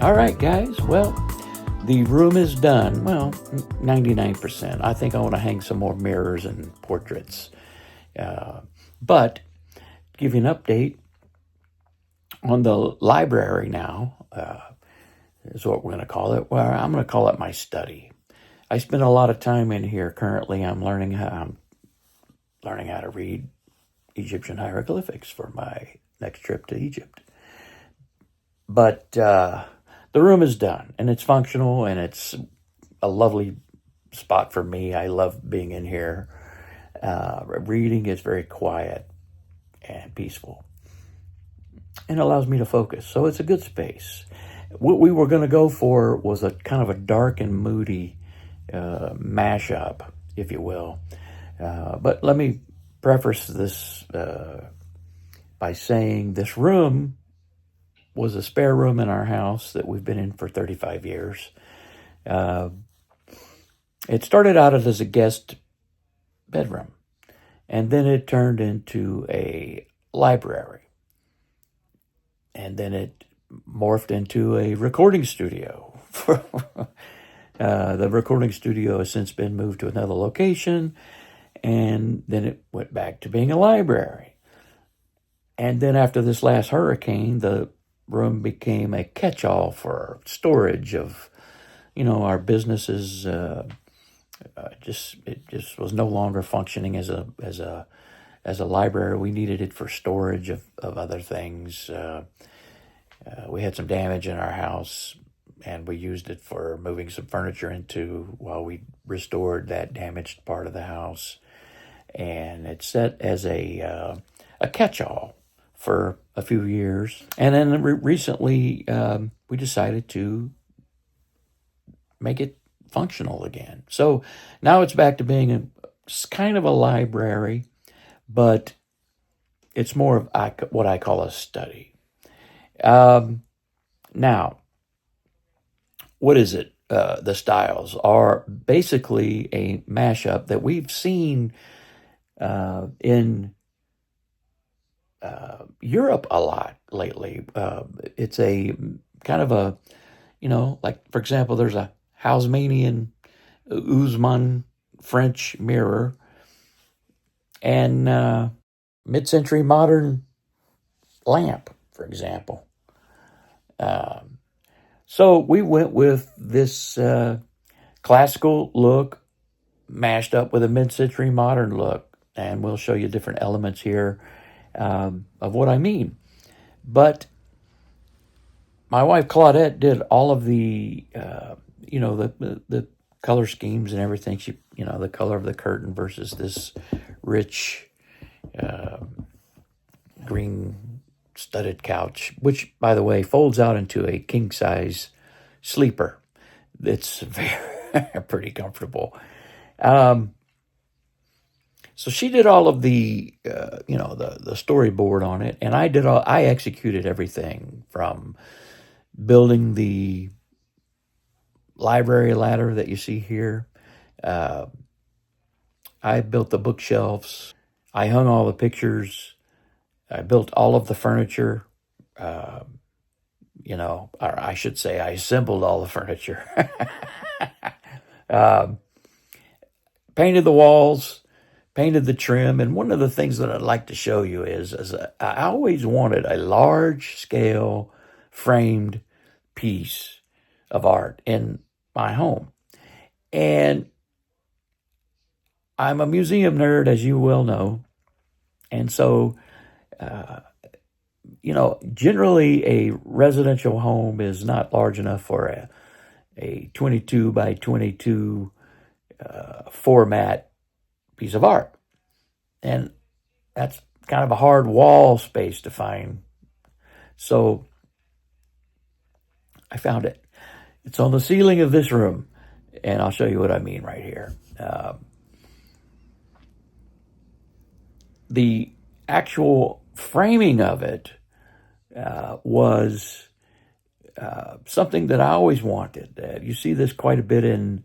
All right, guys. Well, the room is done. Well, 99%. I think I want to hang some more mirrors and portraits. Uh, but to give you an update on the library now, is what we're going to call it. Well, I'm going to call it my study. I spend a lot of time in here currently. I'm learning how to read Egyptian hieroglyphics for my next trip to Egypt. But the room is done, and it's functional, and it's a lovely spot for me. I love being in here. Reading is very quiet and peaceful, and allows me to focus. So it's a good space. What we were going to go for was a kind of a dark and moody mashup, if you will. But let me preface this by saying this room was a spare room in our house that we've been in for 35 years. It started out as a guest bedroom, and then it turned into a library, and then it morphed into a recording studio. The recording studio has since been moved to another location, and then it went back to being a library. And then after this last hurricane, the room became a catch-all for storage of, our businesses. It just was no longer functioning as a library. We needed it for storage of other things. We had some damage in our house, and we used it for moving some furniture into while we restored that damaged part of the house. And it's set as a catch-all for a few years. And then recently, we decided to make it functional again. So now it's back to being kind of a library, but it's more of what I call a study. Now, what is it? The styles are basically a mashup that we've seen in Europe a lot lately. It's a kind of a, like, for example, there's a Haussmannian Usman French mirror and mid-century modern lamp, for example. So we went with this classical look mashed up with a mid-century modern look, and we'll show you different elements here of what I mean. But my wife Claudette did all of the, the color schemes and everything. She, the color of the curtain versus this rich green studded couch, which, by the way, folds out into a king size sleeper. It's very pretty comfortable. So she did all of the, the storyboard on it, and I executed everything from building the library ladder that you see here. I built the bookshelves. I hung all the pictures. I built all of the furniture. Or I should say I assembled all the furniture. Painted the walls, painted the trim, and one of the things that I'd like to show you is I always wanted a large-scale framed piece of art in my home. And I'm a museum nerd, as you well know, and so, generally a residential home is not large enough for a 22 by 22 format piece of art. And that's kind of a hard wall space to find. So I found it. It's on the ceiling of this room, and I'll show you what I mean right here. The actual framing of it was something that I always wanted. You see this quite a bit in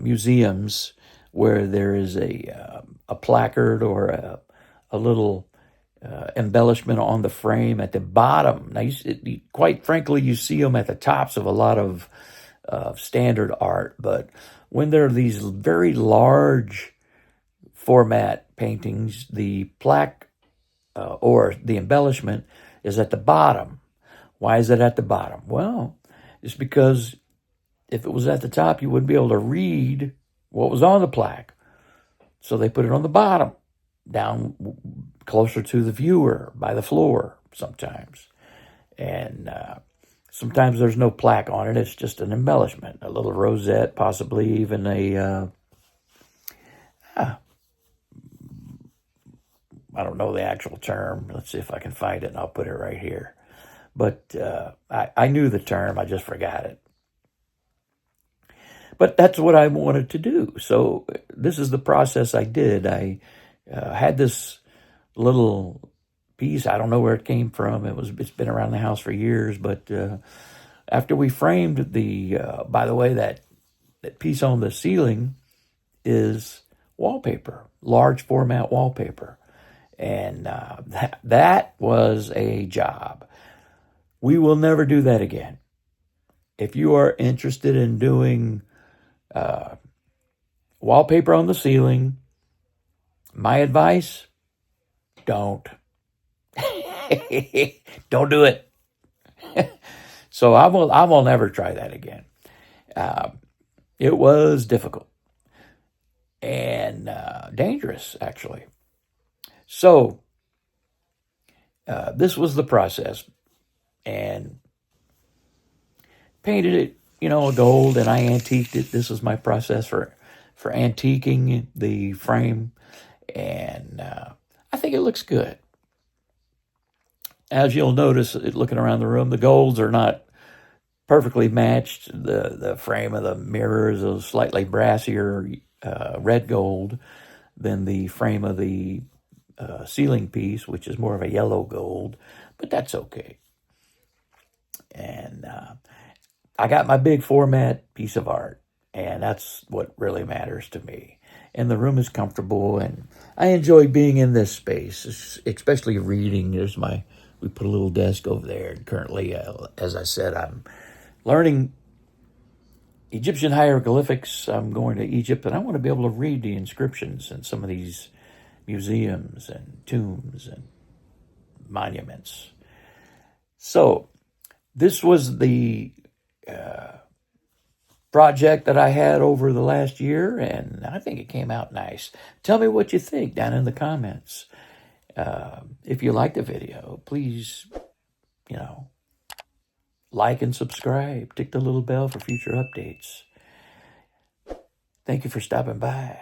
museums where there is a placard or a little embellishment on the frame at the bottom. Now, quite frankly, you see them at the tops of a lot of standard art, but when there are these very large format paintings, the plaque or the embellishment is at the bottom. Why is it at the bottom? Well, it's because if it was at the top, you wouldn't be able to read what was on the plaque. So they put it on the bottom, down closer to the viewer, by the floor sometimes. And sometimes there's no plaque on it. It's just an embellishment, a little rosette, possibly even I don't know the actual term. Let's see if I can find it, and I'll put it right here. But I knew the term, I just forgot it. But that's what I wanted to do. So this is the process I did. I had this little piece. I don't know where it came from. It's been around the house for years. But after we framed by the way, that piece on the ceiling is wallpaper, large format wallpaper. And that was a job. We will never do that again. If you are interested in doing wallpaper on the ceiling, my advice, don't. Don't do it. So I will never try that again. It was difficult and dangerous, actually. So this was the process, and painted it, gold, and I antiqued it. This was my process for antiquing the frame, and I think it looks good. As you'll notice, looking around the room, the golds are not perfectly matched. The frame of the mirror is a slightly brassier red gold than the frame of the ceiling piece, which is more of a yellow gold, but that's okay. And I got my big format piece of art, and that's what really matters to me. And the room is comfortable, and I enjoy being in this space, especially reading. We put a little desk over there, and currently, as I said, I'm learning Egyptian hieroglyphics. I'm going to Egypt, and I want to be able to read the inscriptions in some of these museums and tombs and monuments. So this was the project that I had over the last year, and I think it came out nice. Tell me what you think down in the comments. If you like the video, please, like and subscribe. Tick the little bell for future updates. Thank you for stopping by.